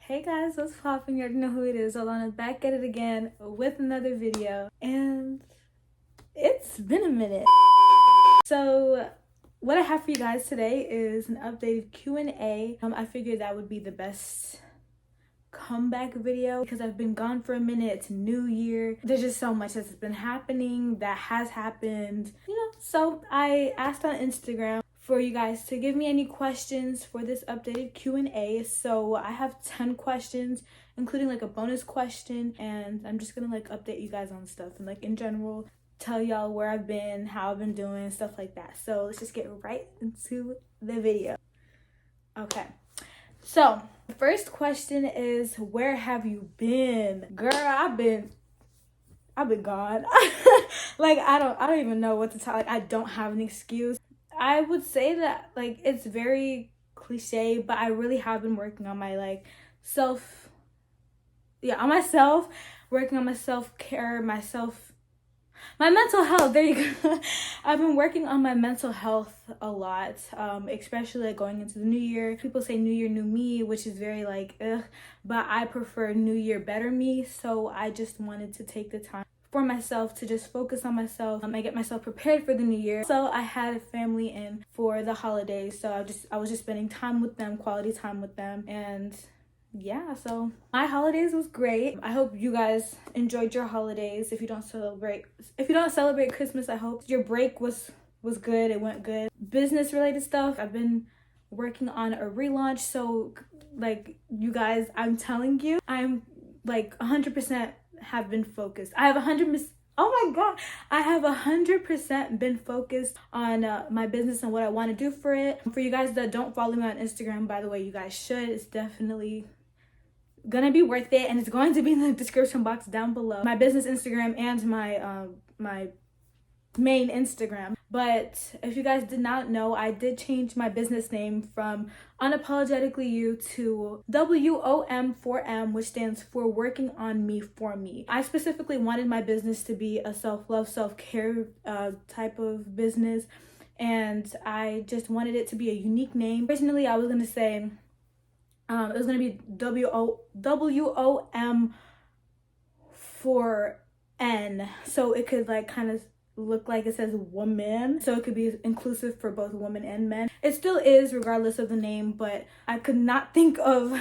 Hey guys, what's poppin'? You already know who it is. Hold on, I'm back at it again with another video. And it's been a minute. So what I have for you guys today is an updated Q&A. I figured that would be the best comeback video because I've been gone for a minute. It's New Year. There's just so much that's been happening that has happened, so I asked on Instagram for you guys to give me any questions for this updated Q&A. So I have 10 questions, including like a bonus question, and I'm just gonna like update you guys on stuff and like in general tell y'all where I've been, how I've been doing, stuff like that. So let's just get right into the video. Okay, so the first question is, where have you been? Girl, I've been gone. Like I don't even know what to tell. Like I don't have an excuse. I would say that like it's very cliche, but I really have been working on my like working on my self-care, my mental health. There you go. I've been working on my mental health a lot, especially like going into the new year. People say new year, new me, which is very like ugh, but I prefer new year, better me. So I just wanted to take the time for myself to just focus on myself. I get myself prepared for the new year. So I had a family in for the holidays, so I was just spending time with them, quality time with them, and yeah, so my holidays was great. I hope you guys enjoyed your holidays. If you don't celebrate Christmas, I hope your break was good. It went good. Business related stuff, I've been working on a relaunch. So like you guys, I'm telling you, I'm like 100% have been focused. I have 100% been focused on my business and what I want to do for it. For you guys that don't follow me on Instagram, by the way, you guys should. It's definitely gonna be worth it, and it's going to be in the description box down below. My business Instagram and my main Instagram. But if you guys did not know, I did change my business name from Unapologetically You to WOM4M, which stands for Working on Me for Me. I specifically wanted my business to be a self-love, self-care type of business, and I just wanted it to be a unique name. Originally, I was gonna say it was gonna be WOM4N, so it could like kind of look like it says woman, so it could be inclusive for both women and men. It still is regardless of the name, but I could not think of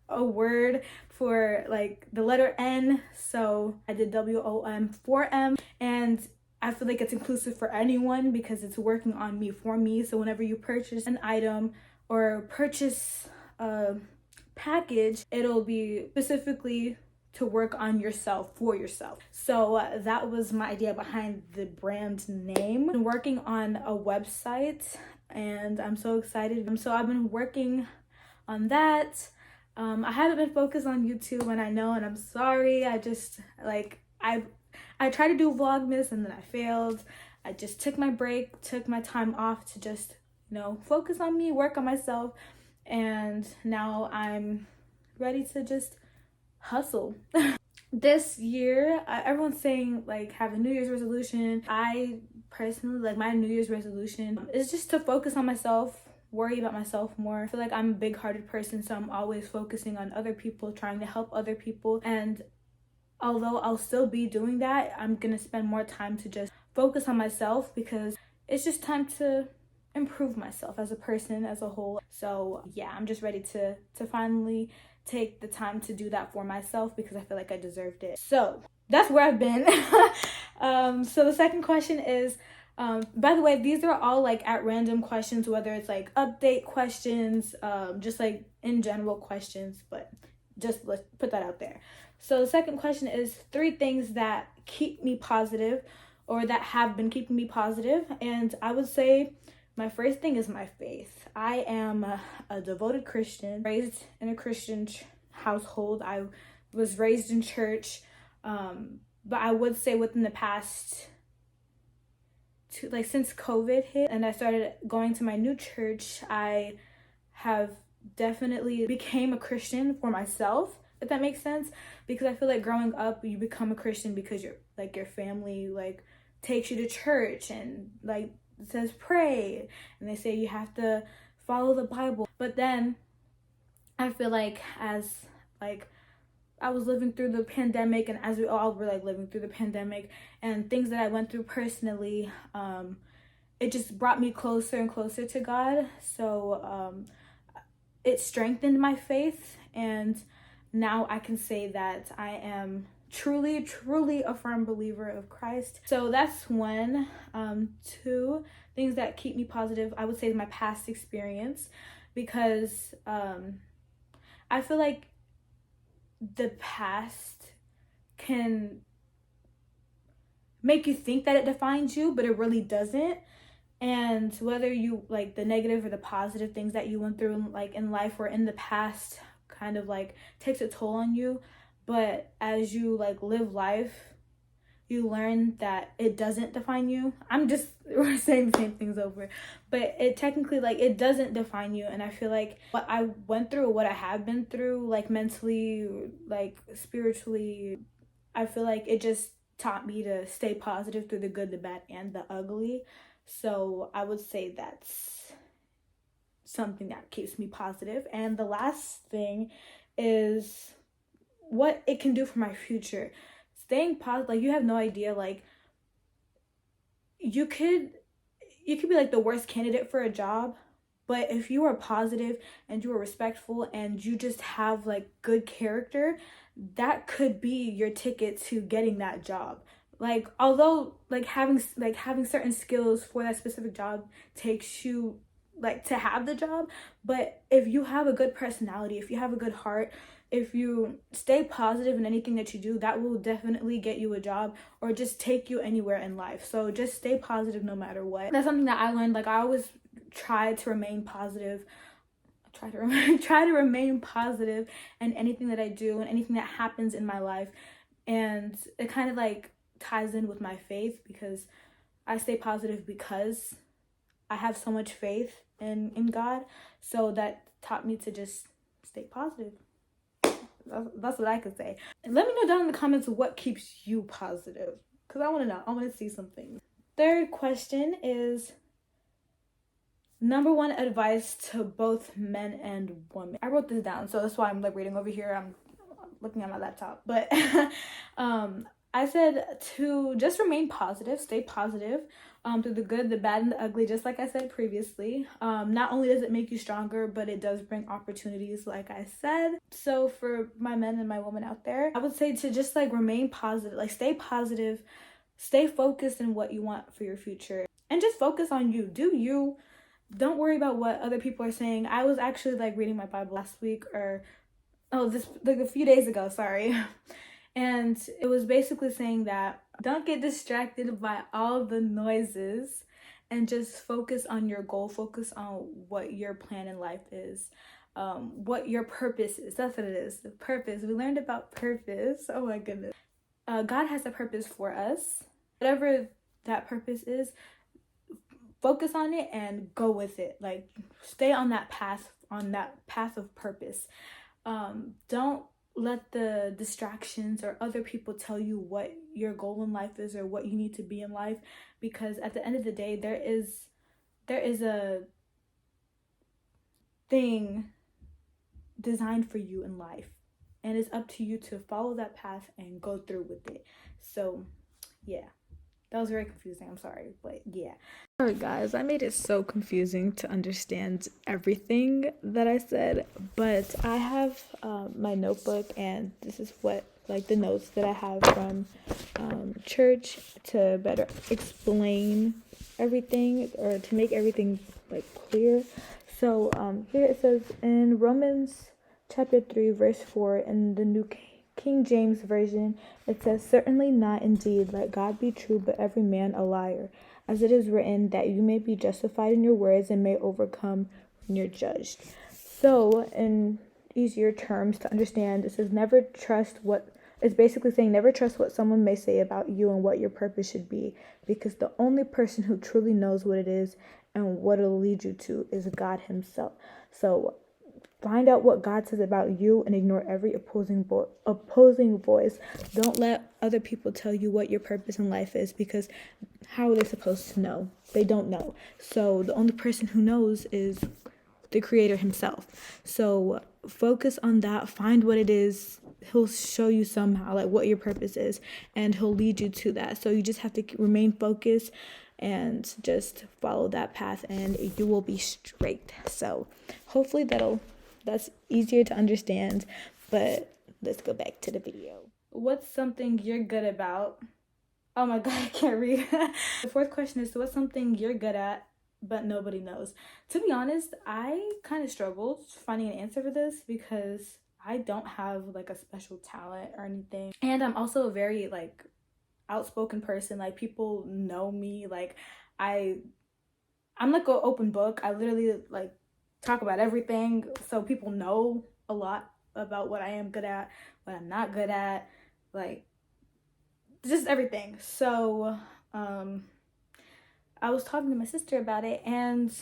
a word for like the letter N, so I did WOM4M, and I feel like it's inclusive for anyone because it's working on me for me. So whenever you purchase an item or purchase a package, it'll be specifically to work on yourself for yourself. So that was my idea behind the brand name. I'm working on a website and I'm so excited. So I've been working on that. I haven't been focused on YouTube, and I know, and I'm sorry. I just like I tried to do Vlogmas and then I failed. I just took my break, took my time off to just focus on me, work on myself, and now I'm ready to just hustle. This year, everyone's saying like have a New Year's resolution. I personally, like, my New Year's resolution is just to focus on myself, worry about myself more. I feel like I'm a big-hearted person, so I'm always focusing on other people, trying to help other people. And although I'll still be doing that, I'm gonna spend more time to just focus on myself because it's just time to improve myself as a person as a whole. So yeah, I'm just ready to finally take the time to do that for myself because I feel like I deserved it. So that's where I've been. So the second question is, by the way, these are all like at random questions, whether it's like update questions, just like in general questions, but just let's put that out there. So the second question is 3 things that keep me positive or that have been keeping me positive. And I would say my first thing is my faith. I am a devoted Christian, raised in a Christian household. I was raised in church, but I would say within the past since COVID hit and I started going to my new church, I have definitely became a Christian for myself, if that makes sense. Because I feel like growing up, you become a Christian because your family like takes you to church and like it says pray, and they say you have to follow the Bible. But then I feel like as Like, I was living through the pandemic, and as we all were like living through the pandemic and things that I went through personally, it just brought me closer and closer to God. So it strengthened my faith, and now I can say that I am truly a firm believer of Christ. So that's one. Two things that keep me positive, I would say, is my past experience, because I feel like the past can make you think that it defines you, but it really doesn't. And whether you like the negative or the positive things that you went through like in life or in the past kind of like takes a toll on you, but as you like live life, you learn that it doesn't define you. We're saying the same things over, but it technically, like, it doesn't define you. And I feel like what I went through, what I have been through, like mentally, like spiritually, I feel like it just taught me to stay positive through the good, the bad, and the ugly. So I would say that's something that keeps me positive. And the last thing is what it can do for my future. Staying positive, like, you have no idea, like, you could be like the worst candidate for a job, but if you are positive and you are respectful and you just have like good character, that could be your ticket to getting that job. Like, although like having certain skills for that specific job takes you like to have the job, but if you have a good personality, if you have a good heart, if you stay positive in anything that you do, that will definitely get you a job or just take you anywhere in life. So just stay positive no matter what. That's something that I learned. Like, I always try to remain positive. Try to remain positive in anything that I do and anything that happens in my life. And it kind of like ties in with my faith, because I stay positive because I have so much faith in God. So that taught me to just stay positive. That's what I could say. And let me know down in the comments what keeps you positive, because I want to know. I want to see some things. Third question is number one advice to both men and women. I wrote this down, so that's why I'm like reading over here. I'm looking at my laptop, but I said to just remain positive, stay positive, through the good, the bad, and the ugly, just like I said previously. Not only does it make you stronger, but it does bring opportunities, like I said. So for my men and my women out there, I would say to just like remain positive, like stay positive, stay focused in what you want for your future, and just focus on you. Do you. Don't worry about what other people are saying. I was actually like reading my Bible last week, this like a few days ago, sorry. And it was basically saying that don't get distracted by all the noises and just focus on your goal. Focus on what your plan in life is, what your purpose is. That's what it is. The purpose. We learned about purpose. Oh my goodness. God has a purpose for us. Whatever that purpose is, focus on it and go with it. Like, stay on that path of purpose. Don't let the distractions or other people tell you what your goal in life is or what you need to be in life, because at the end of the day, there is a thing designed for you in life, and it's up to you to follow that path and go through with it. So yeah, that was very confusing, I'm sorry, but yeah. Alright guys, I made it so confusing to understand everything that I said, but I have my notebook, and this is what like the notes that I have from church to better explain everything, or to make everything like clear. So here it says in Romans chapter 3 verse 4 in the New King James Version, it says, "Certainly not, indeed, let God be true, but every man a liar. As it is written, that you may be justified in your words and may overcome when you're judged." So, in easier terms to understand, it says it's basically saying never trust what someone may say about you and what your purpose should be, because the only person who truly knows what it is and what it'll lead you to is God himself. So find out what God says about you and ignore every opposing voice. Don't let other people tell you what your purpose in life is, because how are they supposed to know? They don't know. So the only person who knows is the Creator himself. So focus on that, find what it is. He'll show you somehow like what your purpose is, and he'll lead you to that. So you just have to remain focused and just follow that path, and you will be straight. So hopefully that's easier to understand. But let's go back to the video. What's something you're good about? Oh my god, I can't read. The fourth question is, so what's something you're good at but nobody knows? To be honest, I kind of struggled finding an answer for this because I don't have like a special talent or anything, and I'm also a very like outspoken person. Like, people know me. Like, I'm like an open book. I literally like talk about everything, so people know a lot about what I am good at, what I'm not good at, like just everything. So I was talking to my sister about it, and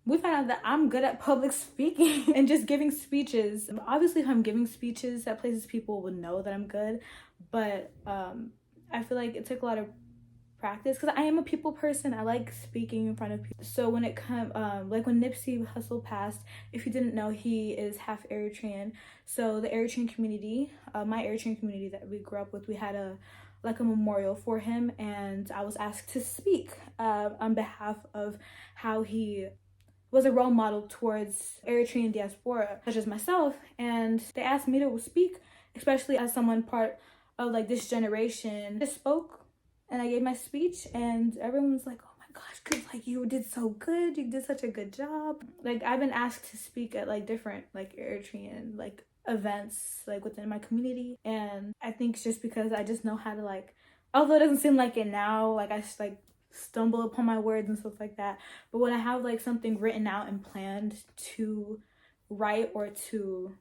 we found out that I'm good at public speaking and just giving speeches. Obviously, if I'm giving speeches at places, people would know that I'm good, but I feel like it took a lot of practice because I am a people person. I like speaking in front of people. So when it comes, like when Nipsey Hussle passed, if you didn't know, he is half Eritrean. So the Eritrean community, my Eritrean community that we grew up with, we had a memorial for him, and I was asked to speak on behalf of how he was a role model towards Eritrean diaspora, such as myself, and they asked me to speak, especially as someone part of like this generation. I spoke and I gave my speech, and everyone was like, oh my gosh, cause like you did so good, you did such a good job. Like, I've been asked to speak at like different like Eritrean like events like within my community, and I think it's just because I just know how to like, although it doesn't seem like it now, like I just like stumble upon my words and stuff like that, but when I have like something written out and planned to write or to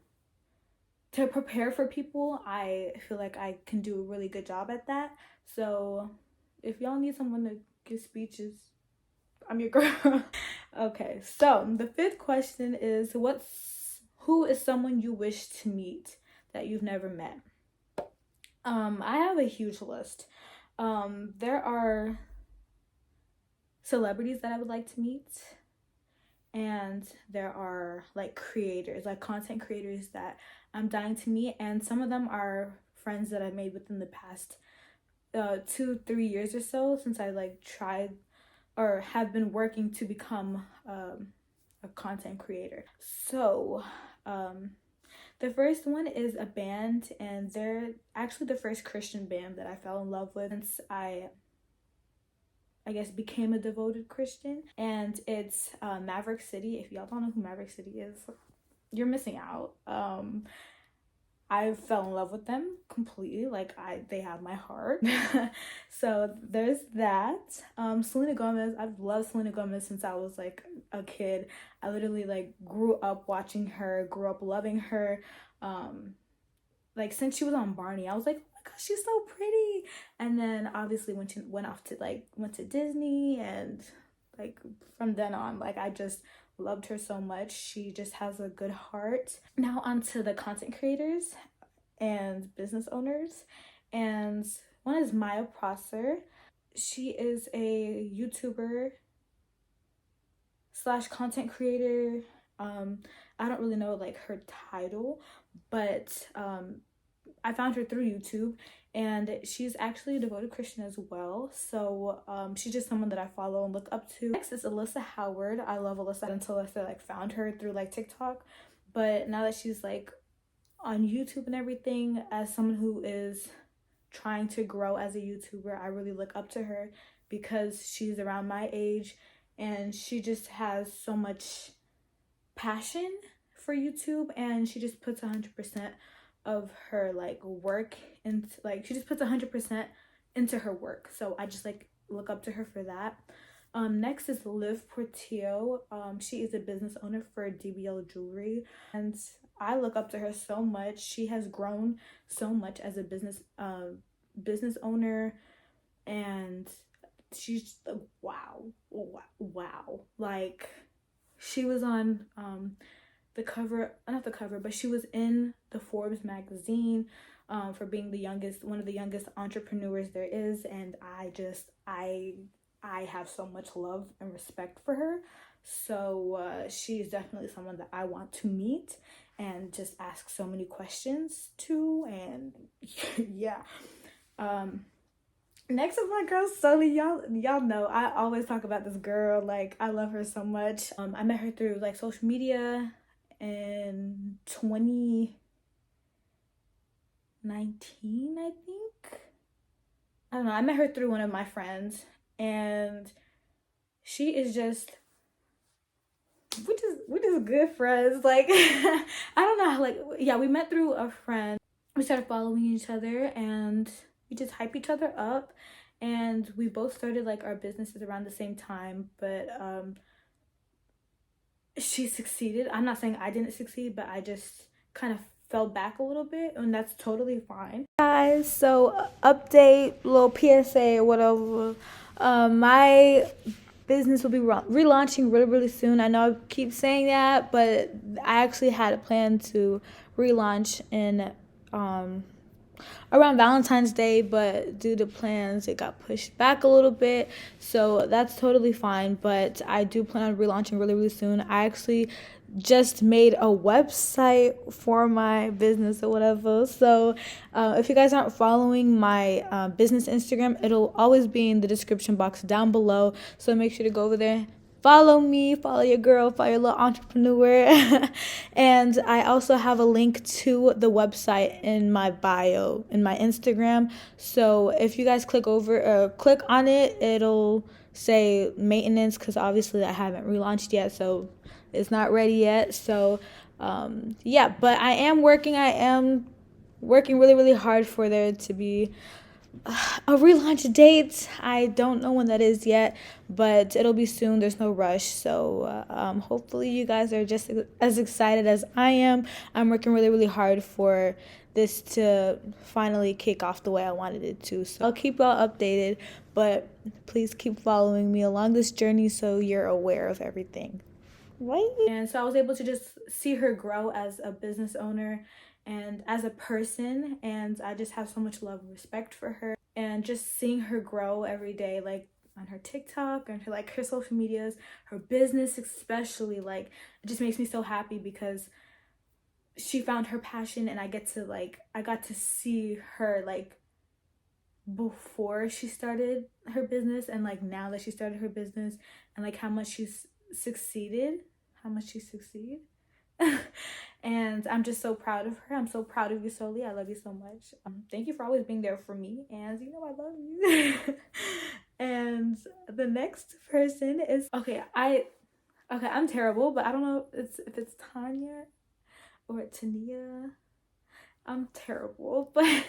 prepare for people, I feel like I can do a really good job at that. So if y'all need someone to give speeches, I'm your girl. Okay, so the fifth question is, who is someone you wish to meet that you've never met? I have a huge list. There are celebrities that I would like to meet, and there are like creators, like content creators that I'm dying to meet, and some of them are friends that I made within the past 2-3 years or so, since I like tried or have been working to become a content creator. So the first one is a band, and they're actually the first Christian band that I fell in love with since I guess became a devoted Christian, and it's Maverick City. If y'all don't know who Maverick City is, you're missing out. I fell in love with them completely. Like, they have my heart. So there's that. Selena Gomez. I've loved Selena Gomez since I was like a kid. I literally like grew up watching her, grew up loving her. Like, since she was on Barney, I was like, oh my gosh, she's so pretty. And then obviously when she went off to like went to Disney, and like from then on, like I just loved her so much. She just has a good heart. Now onto the content creators and business owners, and one is Maya Prosser. She is a YouTuber slash content creator. I don't really know like her title, but I found her through YouTube, and she's actually a devoted Christian as well. So she's just someone that I follow and look up to. Next is Alyssa Howard. I love Alyssa until I like found her through like TikTok, but now that she's like on YouTube and everything, as someone who is trying to grow as a YouTuber, I really look up to her because she's around my age, and she just has so much passion for YouTube, and she just puts 100% of her like work, and like she just puts 100% into her work. So I just like look up to her for that. Next is Liv Portillo. She is a business owner for DBL Jewelry, and I look up to her so much. She has grown so much as a business owner, and she's wow. Like, she was on the cover, not the cover, but she was in the Forbes magazine for being one of the youngest entrepreneurs there is, and I have so much love and respect for her. So she's definitely someone that I want to meet. and just ask so many questions to. And yeah. Next is my girl Sully. Y'all know I always talk about this girl. Like, I love her so much. I met her through like social media in 2019, I think. I don't know. I met her through one of my friends, and she is just, we're just good friends. Like, I don't know. Like, yeah, we met through a friend. We started following each other, and we just hype each other up. And we both started like our businesses around the same time, but she succeeded. I'm not saying I didn't succeed, but I just kind of fell back a little bit, and that's totally fine. Guys, so update, little PSA or whatever. My business will be relaunching really soon. I know I keep saying that, but I actually had a plan to relaunch in around Valentine's Day, but due to plans, it got pushed back a little bit. So that's totally fine. But I do plan on relaunching really soon. I actually just made a website for my business or whatever. So if you guys aren't following my business Instagram, it'll always be in the description box down below. So make sure to go over there, follow me, follow your girl, follow your little entrepreneur. And I also have a link to the website in my bio in my Instagram. So if you guys click on it, it'll say maintenance, because obviously I haven't relaunched yet, so it's not ready yet. So yeah, but I am working really hard for there to be a relaunch date. I don't know when that is yet, but it'll be soon. There's no rush. So hopefully you guys are just as excited as I am. I'm working really hard for this to finally kick off the way I wanted it to. So I'll keep y'all updated, but please keep following me along this journey so you're aware of everything. Right? And so I was able to just see her grow as a business owner and as a person, and I just have so much love and respect for her. And just seeing her grow every day, like on her TikTok and her social medias, her business especially, like, it just makes me so happy because she found her passion, and I got to see her like before she started her business, and like now that she started her business, and like how much she succeeded. And I'm just so proud of her. I'm so proud of you, Soli. I love you so much. Thank you for always being there for me, and you know I love you. And the next person is I'm terrible, but I don't know if it's Tanya or Tania. I'm terrible, but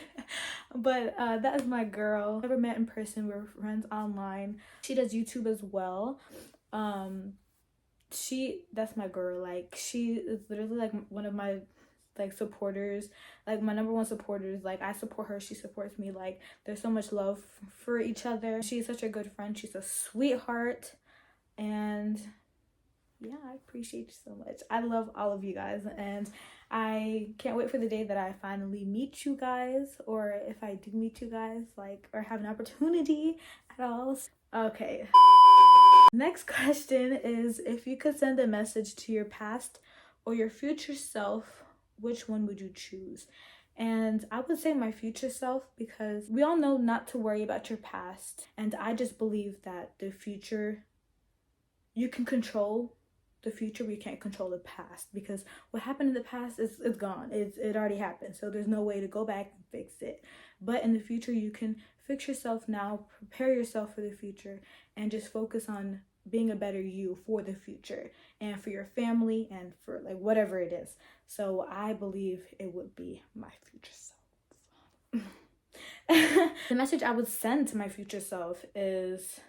that is my girl. Never met in person. We're friends online. She does YouTube as well. That's my girl. Like, she is literally like one of my like supporters, like my number one supporters. Like, I support her, she supports me. Like, there's so much love for each other. She's such a good friend. She's a sweetheart, and yeah, I appreciate you so much. I love all of you guys, and I can't wait for the day that I finally meet you guys, or if I do meet you guys, like, or have an opportunity at all. Okay. Next question is, if you could send a message to your past or your future self, which one would you choose? And I would say my future self, because we all know not to worry about your past. And I just believe that the future, you can control the future, we can't control the past, because what happened in the past is gone. It already happened, so there's no way to go back and fix it. But in the future, you can fix yourself now, prepare yourself for the future, and just focus on being a better you for the future and for your family and for like whatever it is. So I believe it would be my future self. The message I would send to my future self is,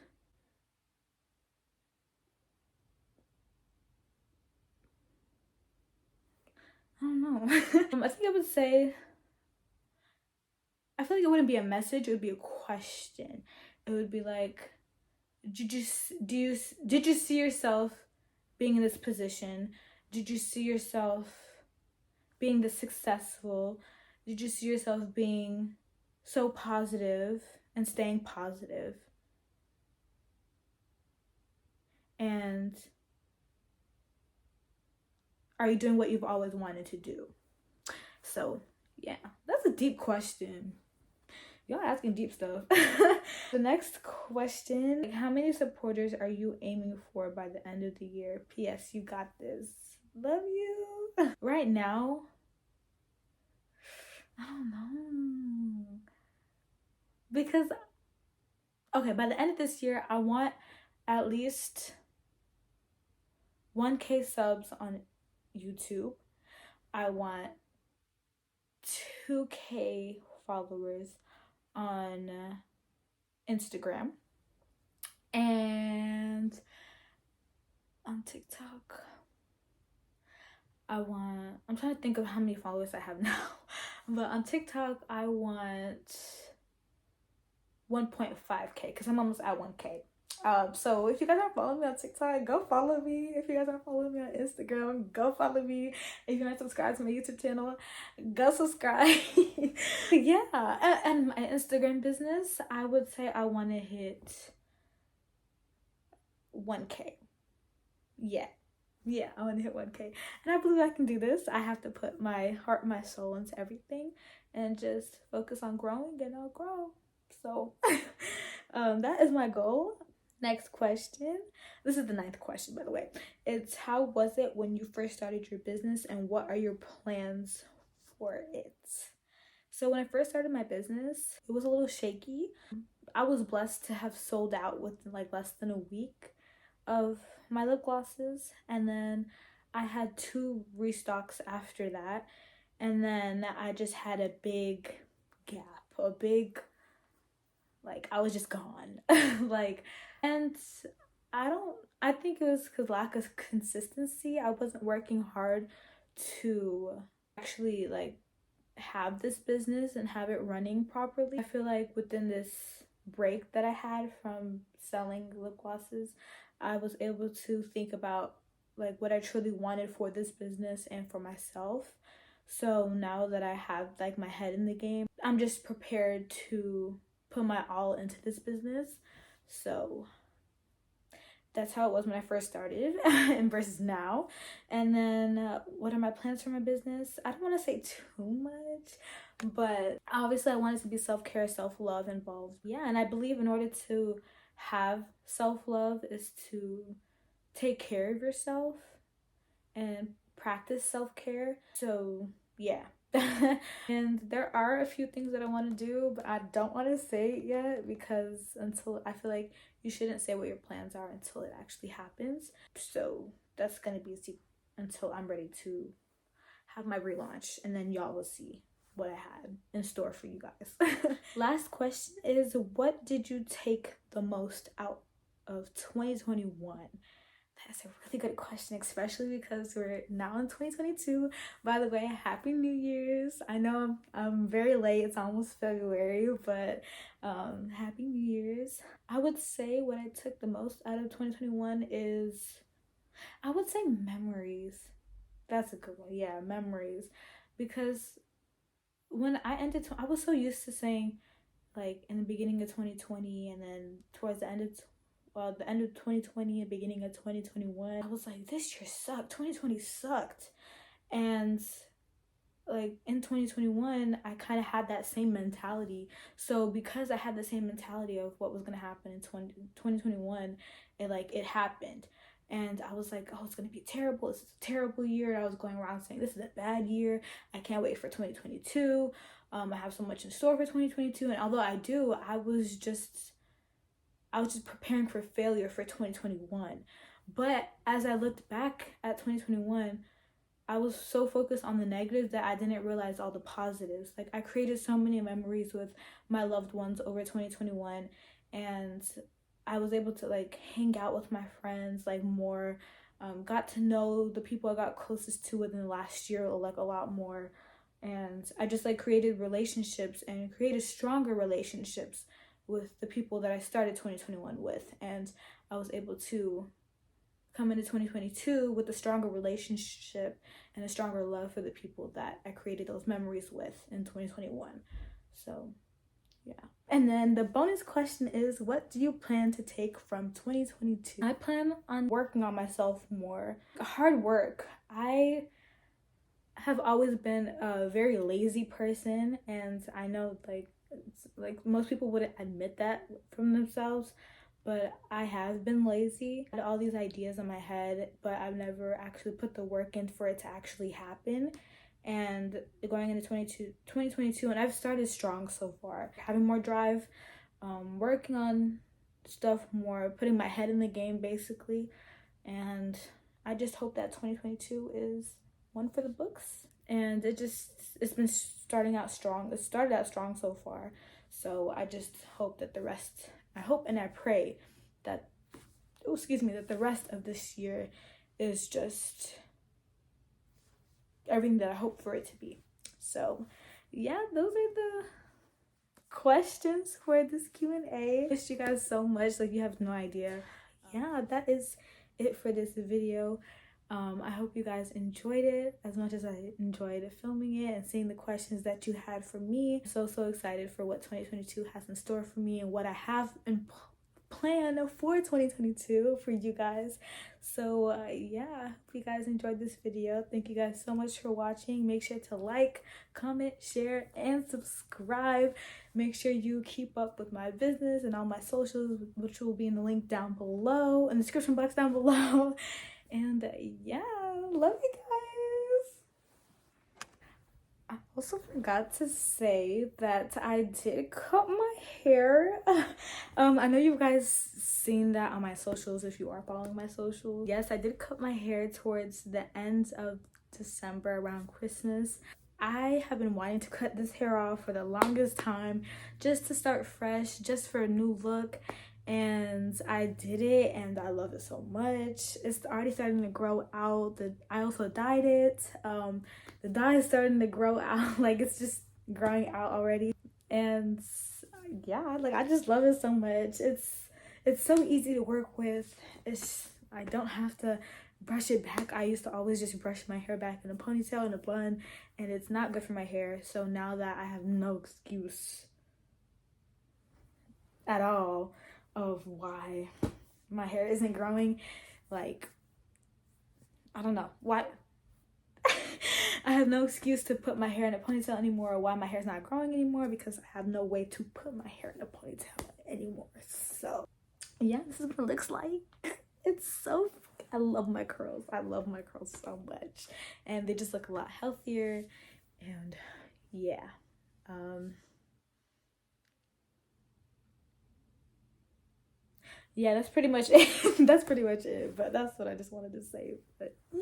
I don't know. I think I would say, I feel like it wouldn't be a message, it would be a question. It would be like, did you see yourself being in this position? Did you see yourself being this successful? Did you see yourself being so positive and staying positive? And are you doing what you've always wanted to do? So yeah, that's a deep question. Y'all asking deep stuff. The next question, how many supporters are you aiming for by the end of the year? PS, you got this. Love you. Right now, I don't know. Because, okay, by the end of this year, I want at least 1K subs on YouTube. I want 2K followers on Instagram, and on TikTok I'm trying to think of how many followers I have now. But on TikTok I want 1.5K because I'm almost at 1K. So if you guys aren't following me on TikTok, go follow me. If you guys aren't following me on Instagram, go follow me. If you're not subscribed to my YouTube channel, go subscribe. Yeah, and my Instagram business, I would say I want to hit 1K. Yeah, I want to hit 1K, and I believe I can do this. I have to put my heart, my soul into everything, and just focus on growing, and I'll grow. So that is my goal. Next question. This is the 9th question, by the way. It's, how was it when you first started your business, and what are your plans for it? So when I first started my business, it was a little shaky. I was blessed to have sold out within like less than a week of my lip glosses, and then I had 2 restocks after that, and then I just had a big gap, like I was just gone. Like, and I think it was because lack of consistency. I wasn't working hard to actually like have this business and have it running properly. I feel like within this break that I had from selling lip glosses, I was able to think about like what I truly wanted for this business and for myself. So now that I have like my head in the game, I'm just prepared to put my all into this business. So that's how it was when I first started and versus now. And then what are my plans for my business? I don't want to say too much, but obviously I want it to be self-care, self-love involved. Yeah, and I believe in order to have self-love is to take care of yourself and practice self-care. So yeah. And there are a few things that I want to do, but I don't want to say it yet, because until, I feel like you shouldn't say what your plans are until it actually happens. So that's gonna be a secret until I'm ready to have my relaunch, and then y'all will see what I had in store for you guys. Last question is, what did you take the most out of 2021? That's a really good question, especially because we're now in 2022. By the way, Happy New Year's. I know I'm very late. It's almost February, but Happy New Year's. I would say what I took the most out of 2021 is, I would say memories. That's a good one. Yeah, memories. Because when I ended, I was so used to saying, like, in the beginning of 2020 and then towards the end of the end of 2020 and beginning of 2021, I was like, this year sucked. 2020 sucked. And like in 2021, I kind of had that same mentality. So because I had the same mentality of what was going to happen in 2021, it happened. And I was like, oh, it's going to be terrible. This is a terrible year. And I was going around saying, this is a bad year. I can't wait for 2022. I have so much in store for 2022. And although I do, I was just preparing for failure for 2021. But as I looked back at 2021, I was so focused on the negatives that I didn't realize all the positives. Like, I created so many memories with my loved ones over 2021, and I was able to like hang out with my friends like more, got to know the people I got closest to within the last year like a lot more. And I just like created relationships and created stronger relationships with the people that I started 2021 with. And I was able to come into 2022 with a stronger relationship and a stronger love for the people that I created those memories with in 2021. So yeah. And then the bonus question is, what do you plan to take from 2022? I plan on working on myself more. Hard work. I have always been a very lazy person, and I know like most people wouldn't admit that from themselves, but I have been lazy. I had all these ideas in my head, but I've never actually put the work in for it to actually happen. And going into 2022, and I've started strong so far, having more drive, working on stuff more, putting my head in the game basically. And I just hope that 2022 is one for the books. And it's been starting out strong. It started out strong so far. So I just hope that I hope and I pray that, that the rest of this year is just everything that I hope for it to be. So yeah, those are the questions for this Q&A. Missed you guys so much, like you have no idea. Yeah, that is it for this video. I hope you guys enjoyed it as much as I enjoyed filming it and seeing the questions that you had for me. I'm so excited for what 2022 has in store for me and what I have in plan for 2022 for you guys. So yeah, I hope you guys enjoyed this video. Thank you guys so much for watching. Make sure to like, comment, share, and subscribe. Make sure you keep up with my business and all my socials, which will be in the link down below, in the description box down below. And yeah, love you guys. I also forgot to say that I did cut my hair. I know you guys seen that on my socials if you are following my socials. Yes, I did cut my hair towards the end of December around Christmas. I have been wanting to cut this hair off for the longest time, just to start fresh, just for a new look. And I did it and I love it so much. It's already starting to grow out. I also dyed it. The dye is starting to grow out, like it's just growing out already. And yeah, like I just love it so much. It's so easy to work with. I don't have to brush it back. I used to always just brush my hair back in a ponytail and a bun, and it's not good for my hair. So now that I have no excuse at all of why my hair isn't growing, like I don't know why. I have no excuse to put my hair in a ponytail anymore, or why my hair's not growing anymore, because I have no way to put my hair in a ponytail anymore. So yeah, this is what it looks like. It's so, I love my curls. I love my curls so much, and they just look a lot healthier. And yeah, yeah, that's pretty much it. That's pretty much it. But that's what I just wanted to say. But yeah.